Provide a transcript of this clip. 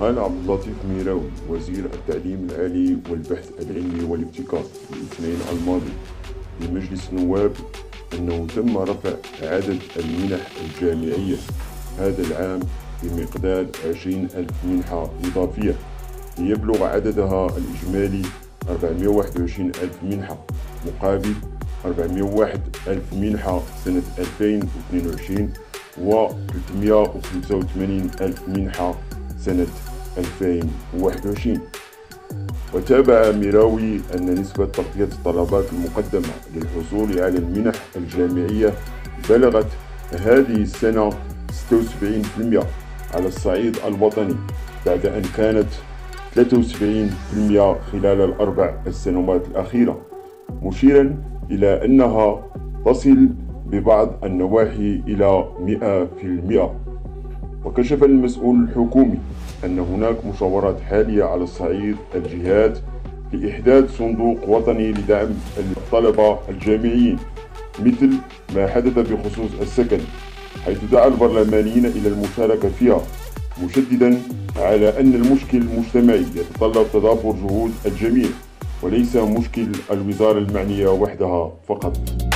قال عبد اللطيف ميراوي وزير التعليم العالي والبحث العلمي والابتكار في الاثنين الماضي لمجلس النواب أنه تم رفع عدد المنح الجامعية هذا العام بمقدار 20,000 منحة إضافية ليبلغ عددها الإجمالي 421,000 منحة مقابل 401,000 منحة سنة 2022 و 385,000 منحة سنة 2021. وتابع ميراوي أن نسبة تغطية الطلبات المقدمة للحصول على المنح الجامعية بلغت هذه السنة 76% على الصعيد الوطني بعد أن كانت 73% خلال الأربع السنوات الأخيرة، مشيرا إلى أنها تصل ببعض النواحي إلى 100%. وكشف المسؤول الحكومي أن هناك مشاورات حالية على الصعيد الجهات لإحداث صندوق وطني لدعم الطلبة الجامعيين مثل ما حدث بخصوص السكن، حيث دعا البرلمانيين إلى المشاركة فيها، مشددا على أن المشكل المجتمعي يتطلب تضافر جهود الجميع وليس مشكل الوزارة المعنية وحدها فقط.